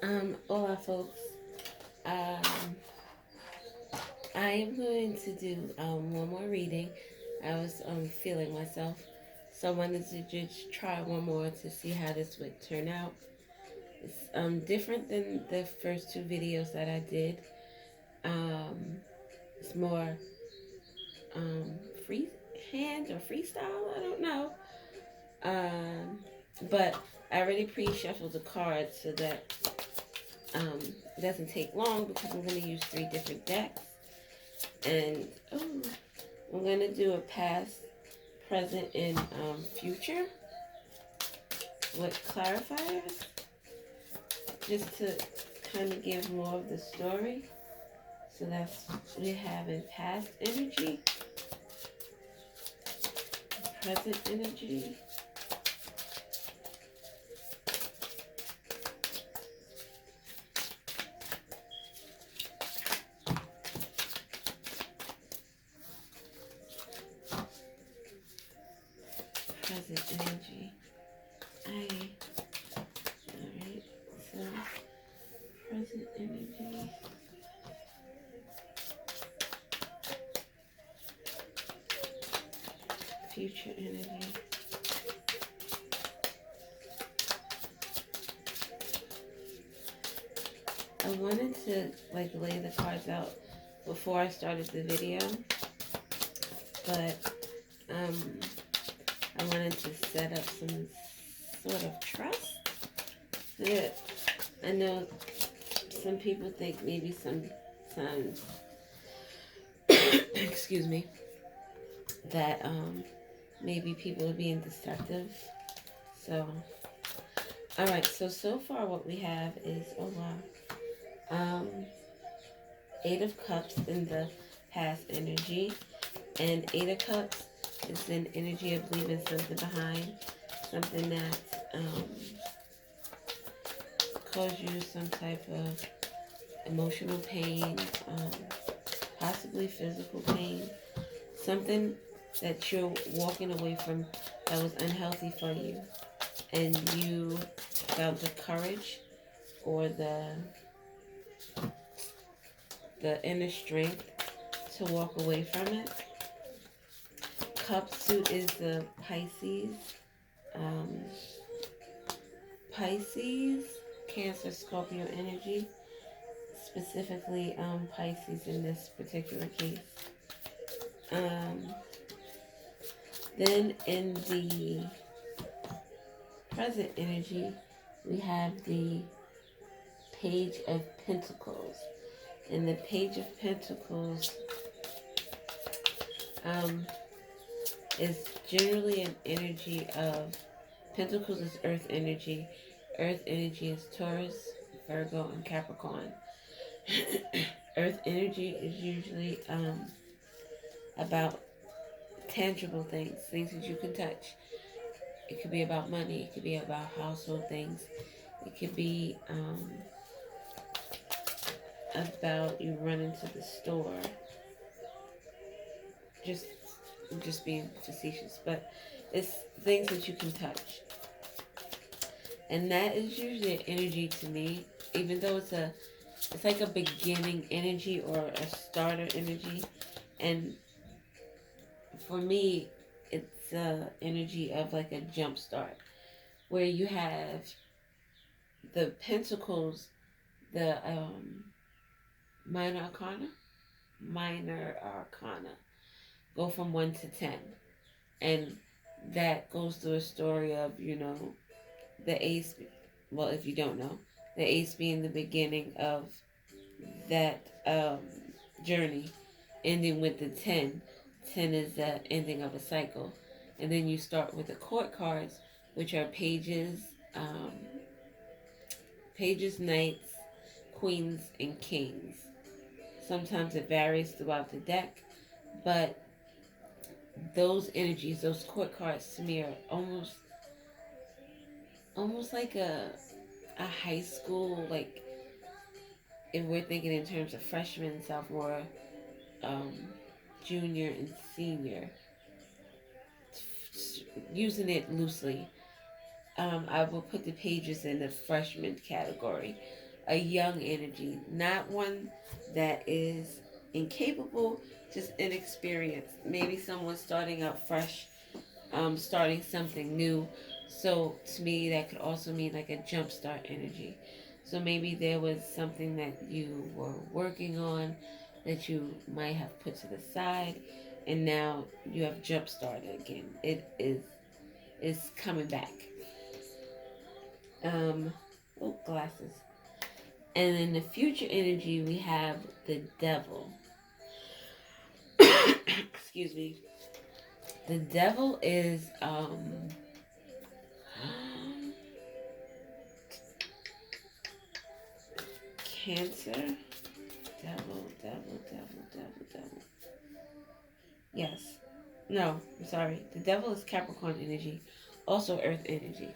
Hola folks. Um, I am going to do one more reading. I was feeling myself, so I wanted to just try one more to see how this would turn out. It's different than the first two videos that I did. Um, it's more um, freehand or freestyle. I don't know. Um, but I already pre-shuffled the cards so that um, it doesn't take long because I'm going to use three different decks. And I'm going to do a past, present, and future with clarifiers just to kind of give more of the story. So that's we have in past energy, present energy, present energy. Alright, so present energy, future energy. I wanted to like lay the cards out before I started the video, but um, I wanted to set up some sort of trust. Yeah, I know some people think maybe some excuse me, that maybe people are being deceptive. So, all right. So far what we have is um, Eight of Cups in the past energy, and Eight of Cups is an energy of leaving something behind, something that caused you some type of emotional pain, possibly physical pain, something that you're walking away from that was unhealthy for you, and you felt the courage or the inner strength to walk away from it. Cup suit is the Pisces, um, Pisces, Cancer, Scorpio energy, specifically Pisces in this particular case. Um, then in the present energy, we have the Page of Pentacles. And the Page of Pentacles is generally an energy of, Pentacles is earth energy. Earth energy is Taurus, Virgo, and Capricorn. Earth energy is usually about tangible things, things that you can touch. It could be about money. It could be about household things. It could be about you running to the store. Just, just being facetious, but it's things that you can touch, and that is usually an energy to me. Even though it's like a beginning energy or a starter energy, and for me, it's a energy of like a jump start, where you have the pentacles, the minor arcana, minor arcana go from 1 to 10, and that goes through a story of the ace. Well, if you don't know, the ace being the beginning of that journey, ending with the 10. 10 is the ending of a cycle, and then you start with the court cards, which are pages, um, pages, knights, queens, and kings. Sometimes it varies throughout the deck, but those energies, those court cards to me are almost like a high school, like if we're thinking in terms of freshman, sophomore, um, junior, and senior, using it loosely. I will put the pages in the freshman category, a young energy, not one that is incapable, just inexperienced. Maybe someone starting out fresh, starting something new. So to me, that could also mean like a jumpstart energy. So maybe there was something that you were working on that you might have put to the side, and now you have jump started again. Is coming back. Um, oh, glasses. And in the future energy, we have the devil. Excuse me. The devil is Cancer. Devil. Yes. No, I'm sorry. The devil is Capricorn energy, also Earth energy.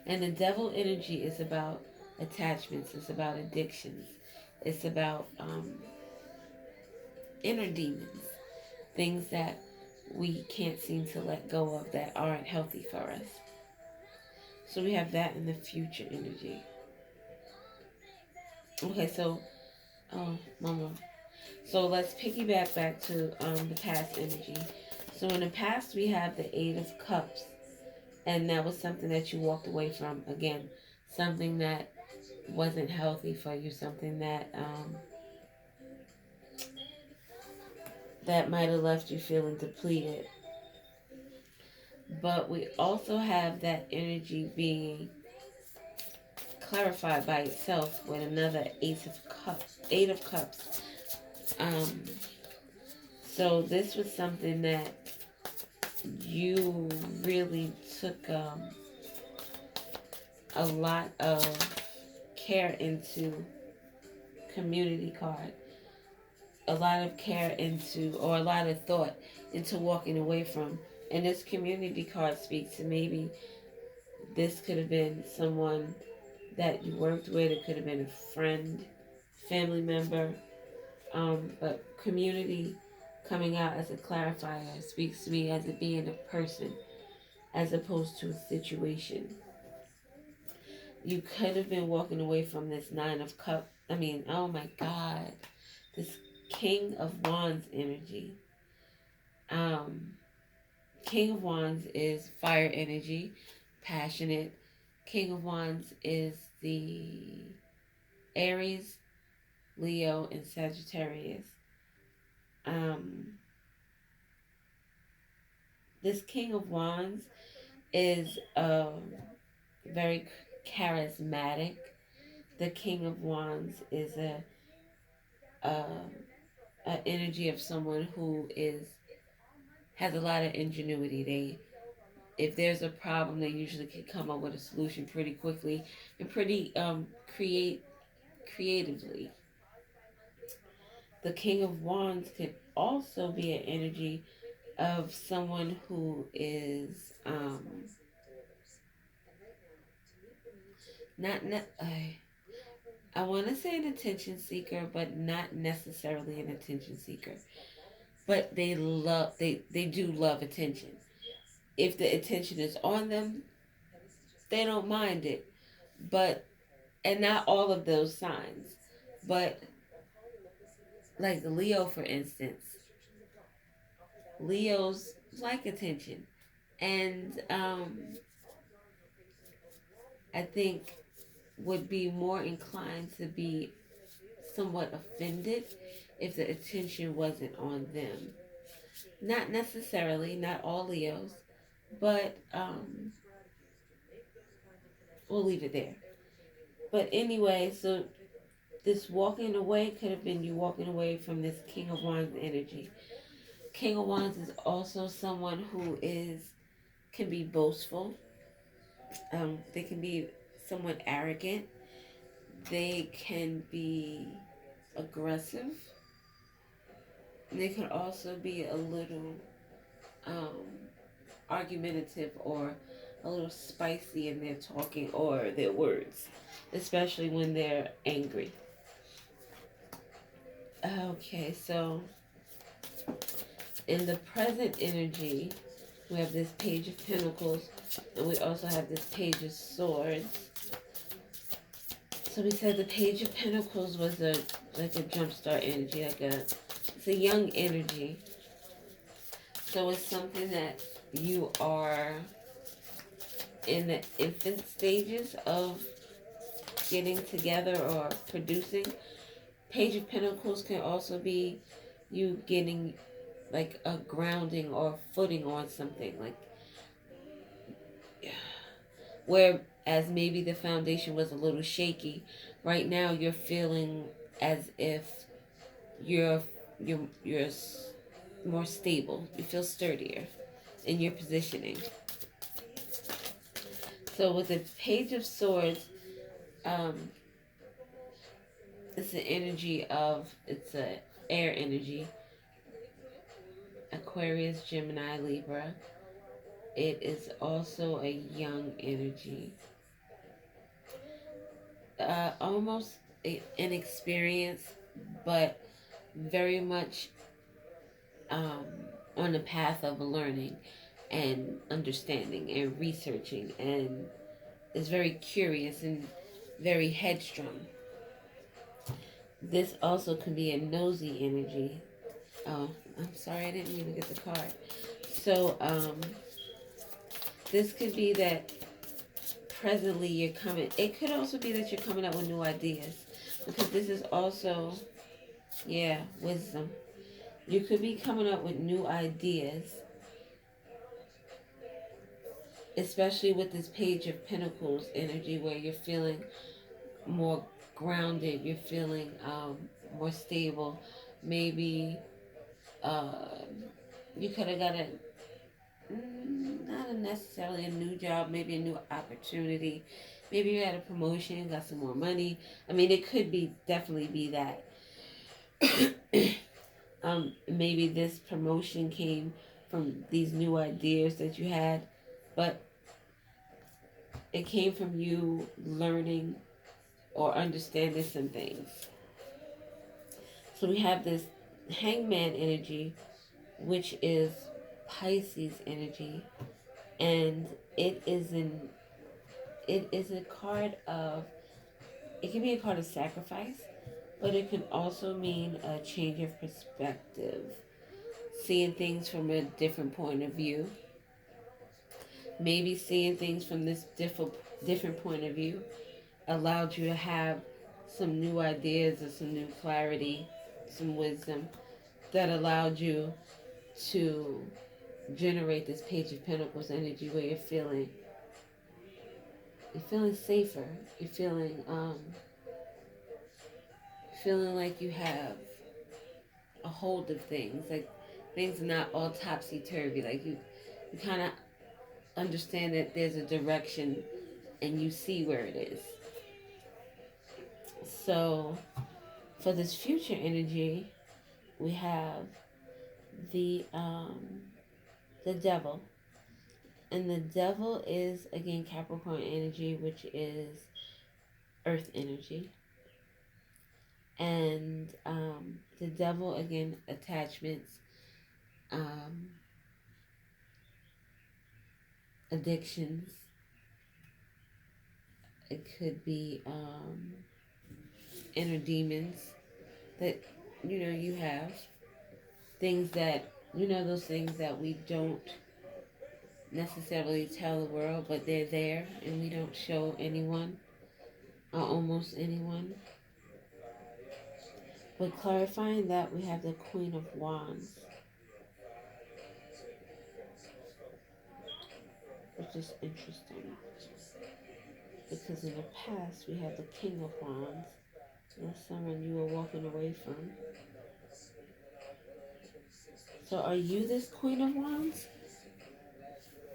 And the devil energy is about attachments, it's about addictions, it's about inner demons, things that we can't seem to let go of that aren't healthy for us. So we have that in the future energy. Okay, so, oh, mama. So let's piggyback back to the past energy. So in the past, we have the Eight of Cups, and that was something that you walked away from. Again, something that wasn't healthy for you, something that might have left you feeling depleted. But we also have that energy being clarified by itself with another Eight of Cups. Um, so this was something that you really took a lot of care into. Community card, a lot of care into, or a lot of thought into walking away from. And this community card speaks to maybe this could have been someone that you worked with, it could have been a friend, family member, but community coming out as a clarifier speaks to me as it being a person as opposed to a situation. You could have been walking away from this Nine of Cups. I mean, oh my God, this King of Wands energy. Um, King of Wands is fire energy, passionate. King of Wands is the Aries, Leo, and Sagittarius. Um, this King of Wands is very charismatic. The King of Wands is a, a energy of someone who has a lot of ingenuity. If there's a problem, they usually can come up with a solution pretty quickly and pretty creatively. The King of Wands can also be an energy of someone who is not I want to say an attention seeker, but not necessarily an attention seeker. But they do love attention. If the attention is on them, they don't mind it. But and not all of those signs, but like Leo, for instance, Leos like attention, and I think would be more inclined to be somewhat offended if the attention wasn't on them. Not necessarily, not all Leos, but we'll leave it there. But anyway, so this walking away could have been you walking away from this King of Wands energy. King of Wands is also someone who can be boastful. They can be somewhat arrogant. They can be aggressive. They can also be a little um, argumentative or a little spicy in their talking or their words, especially when they're angry. Okay, so in the present energy, we have this Page of Pentacles, and we also have this Page of Swords. So we said the Page of Pentacles was a like a jumpstart energy, it's a young energy. So it's something that you are in the infant stages of getting together or producing. Page of Pentacles can also be you getting like a grounding or footing on something, like whereas maybe the foundation was a little shaky. Right now you're feeling as if you're you're more stable. You feel sturdier in your positioning. So with the Page of Swords, um, it's the energy of, it's a air energy. Aquarius, Gemini, Libra. It is also a young energy. Almost inexperienced, but very much um, on the path of learning and understanding and researching, and is very curious and very headstrong. This also can be a nosy energy. Oh, I'm sorry, I didn't even get the card. So, this could be that presently you're coming. It could also be that you're coming up with new ideas, because this is also, yeah, wisdom. You could be coming up with new ideas, especially with this Page of Pentacles energy, where you're feeling more grounded, you're feeling more stable. Maybe uh, you could have got not necessarily a new job, maybe a new opportunity. Maybe you had a promotion, got some more money. I mean, it could be definitely be that. Maybe this promotion came from these new ideas that you had, but it came from you learning or understanding some things. So we have this Hangman energy, which is Pisces energy, and it is a card of, it can be a card of sacrifice, but it can also mean a change of perspective, seeing things from a different point of view. Maybe seeing things from this different point of view allowed you to have some new ideas or some new clarity, some wisdom that allowed you to generate this Page of Pentacles energy, where you're feeling safer. You're feeling like you have a hold of things. Like things are not all topsy turvy. Like you kind of understand that there's a direction and you see where it is. So for this future energy, we have the Devil. And the Devil is again Capricorn energy, which is earth energy. And the Devil, again, attachments, um, addictions. It could be inner demons that you have, things that those things that we don't necessarily tell the world, but they're there and we don't show anyone or almost anyone. But clarifying that, we have the Queen of Wands, which is interesting because in the past we have the King of Wands. That's someone you were walking away from. So are you this Queen of Wands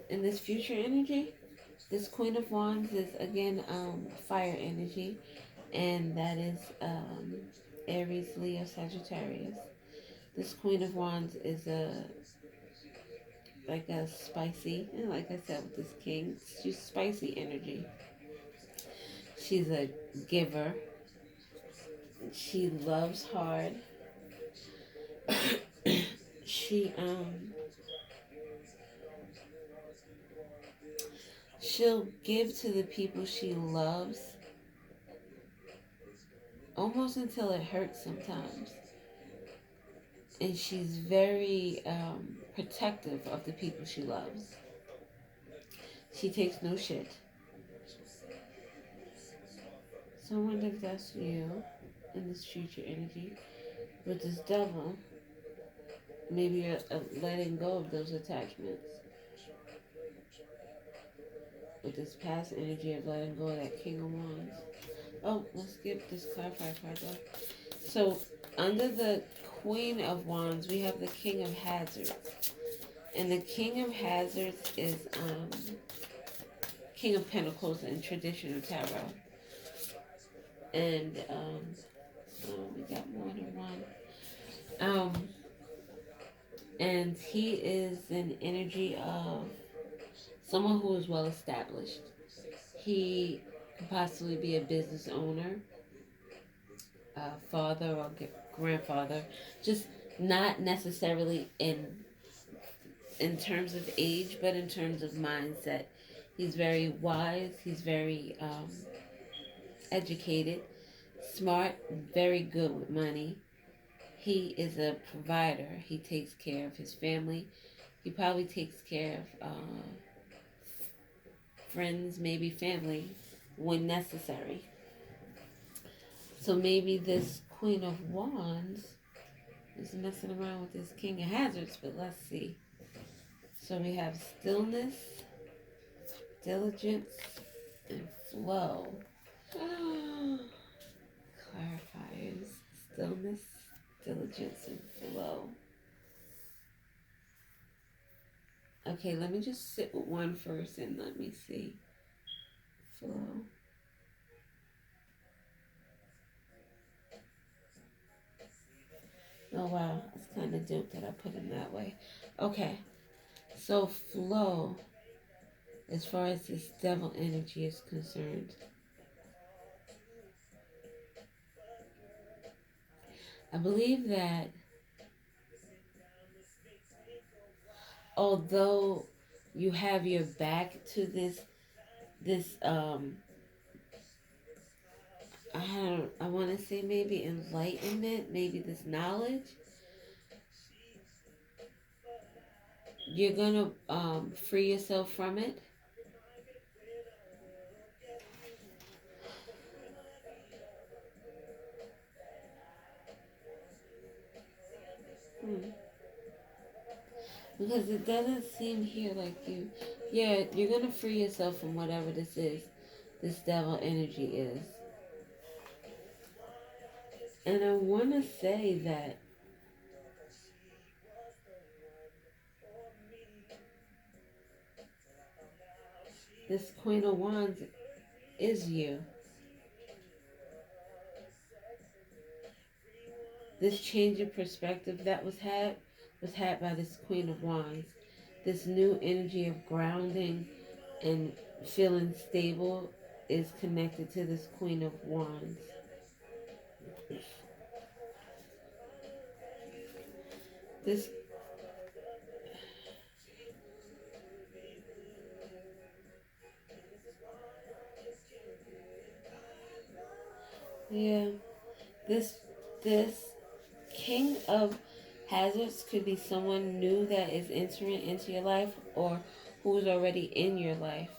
in this future energy? This Queen of Wands is again fire energy, and that is Aries, Leo, Sagittarius. This Queen of Wands is like a spicy, and like I said with this King, she's spicy energy. She's a giver. She loves hard. she she'll give to the people she loves, almost until it hurts sometimes. And she's very protective of the people she loves. She takes no shit. So I wonder if that's you in this future energy. With this devil, maybe you're letting go of those attachments. With this past energy of letting go of that King of Wands. Oh, let's get this clarified card though. So, under the Queen of Wands, we have the King of Hazards. And the King of Hazards is King of Pentacles in traditional tarot. And oh, we got more than one. And he is an energy of someone who is well established. He could possibly be a business owner, a father or grandfather, just not necessarily in terms of age, but in terms of mindset. He's very wise. He's very educated, smart, very good with money. He is a provider. He takes care of his family. He probably takes care of friends, maybe family, when necessary. So maybe this Queen of Wands is messing around with this King of Hazards, but let's see. So we have stillness, diligence, and flow. Clarifiers, stillness, diligence, and flow. Okay, let me just sit with one first and let me see. Flow. Oh wow, it's kind of dope that I put him that way. Okay, so flow, as far as this devil energy is concerned. I believe that although you have your back to this I want to say maybe enlightenment, maybe this knowledge, you're gonna free yourself from it. Because it doesn't seem here like you're gonna free yourself from whatever this is, this devil energy is. And I want to say that this Queen of Wands is you. This change of perspective that was had by this Queen of Wands. This new energy of grounding and feeling stable is connected to this Queen of Wands. This yeah, this King of Hazards could be someone new that is entering into your life or who's already in your life.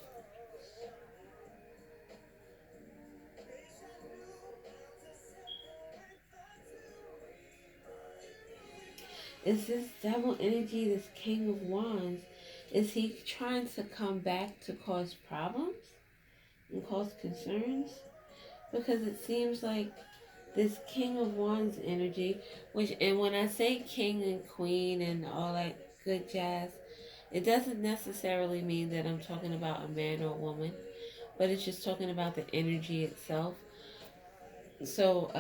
Is this devil energy, this King of Wands, is he trying to come back to cause problems and cause concerns? Because it seems like this King of Wands energy, and when I say king and queen and all that good jazz, it doesn't necessarily mean that I'm talking about a man or a woman, but it's just talking about the energy itself. So,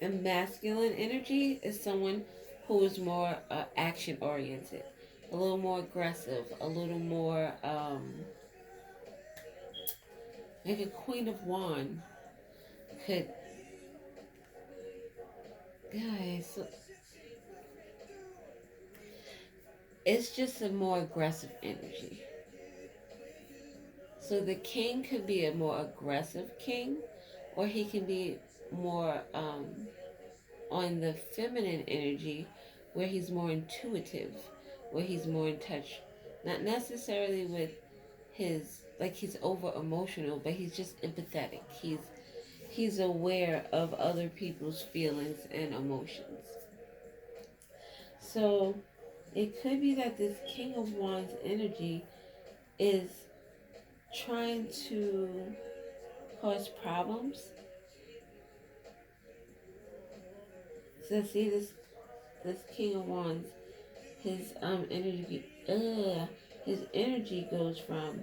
a masculine energy is someone who is more action oriented, a little more aggressive, a little more like a Queen of Wands could. Guys, so it's just a more aggressive energy. So the king could be a more aggressive king, or he can be more on the feminine energy, where he's more intuitive, where he's more in touch, not necessarily with his, like he's over emotional, but he's just empathetic. He's aware of other people's feelings and emotions. So it could be that this King of Wands energy is trying to cause problems. So see this King of Wands, his his energy goes from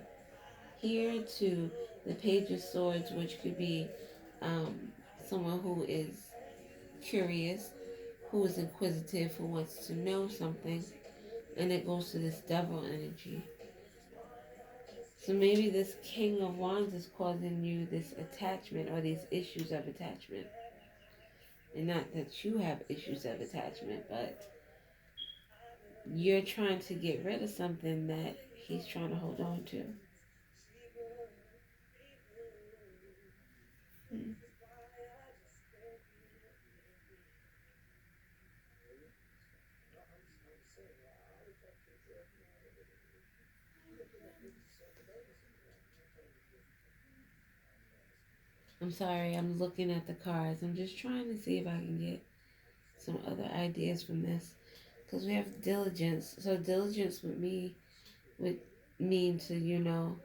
here to the Page of Swords, which could be um, someone who is curious, who is inquisitive, who wants to know something, and it goes to this Devil energy. So maybe this King of Wands is causing you this attachment or these issues of attachment. And not that you have issues of attachment, but you're trying to get rid of something that he's trying to hold on to. Hmm. I'm sorry, I'm looking at the cards. I'm just trying to see if I can get some other ideas from this. Because we have diligence. So diligence would mean to,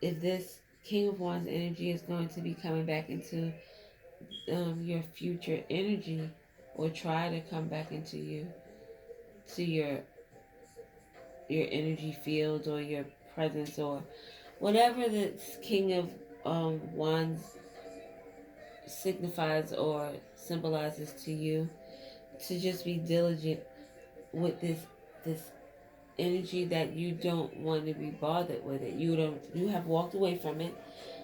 if this King of Wands energy is going to be coming back into your future energy, or try to come back into you, to your energy field or your presence, or whatever this King of Wands signifies or symbolizes to you, to just be diligent with this energy, that you don't want to be bothered with it. You have walked away from it,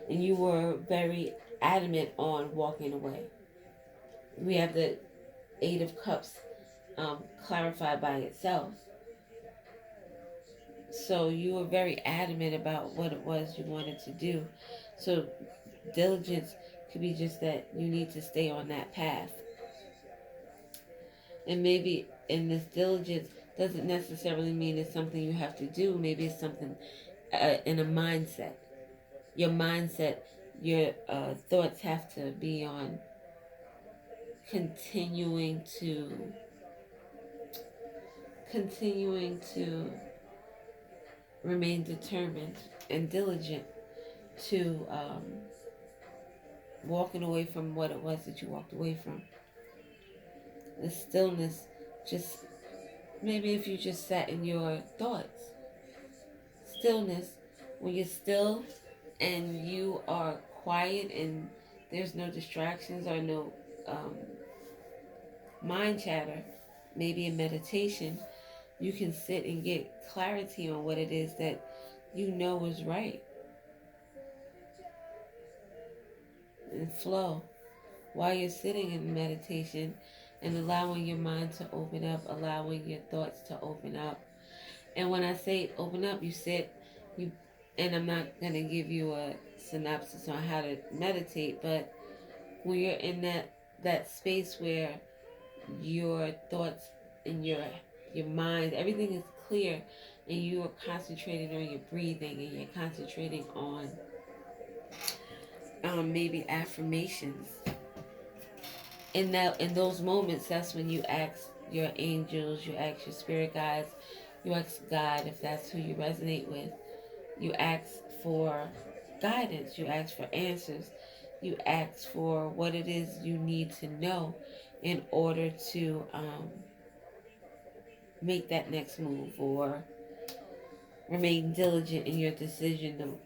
and you were very adamant on walking away. We have the Eight of Cups clarified by itself. So you were very adamant about what it was you wanted to do. So diligence could be just that you need to stay on that path. And maybe in this diligence doesn't necessarily mean it's something you have to do. Maybe it's something in a mindset. Your mindset, your thoughts have to be on continuing to remain determined and diligent to walking away from what it was that you walked away from. The stillness, just maybe if you just sat in your thoughts. Stillness, when you're still and you are quiet and there's no distractions or no mind chatter, maybe in meditation, you can sit and get clarity on what it is that you know is right, and flow while you're sitting in meditation, and allowing your mind to open up, allowing your thoughts to open up. And when I say open up, you sit, you, and I'm not going to give you a synopsis on how to meditate, but when you're in that space where your thoughts and your mind, everything is clear, and you are concentrating on your breathing, and you're concentrating on maybe affirmations. In those moments, that's when you ask your angels, you ask your spirit guides, you ask God, if that's who you resonate with. You ask for guidance, you ask for answers, you ask for what it is you need to know in order to make that next move, or remain diligent in your decision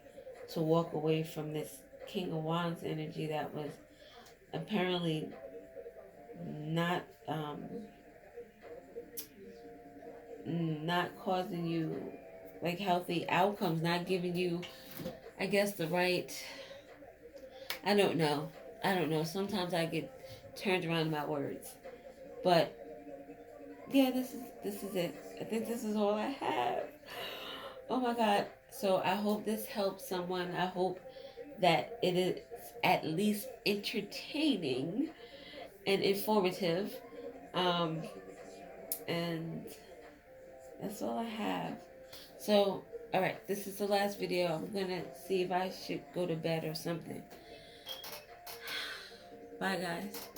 to walk away from this King of Wands energy that was apparently not not causing you like healthy outcomes, not giving you, I guess, the right. I don't know. I don't know. Sometimes I get turned around in my words, but yeah, this is it. I think this is all I have. Oh my God. So I hope this helps someone. I hope that it is at least entertaining and informative. Um, and that's all I have. So, alright, this is the last video. I'm gonna see if I should go to bed or something. Bye, guys.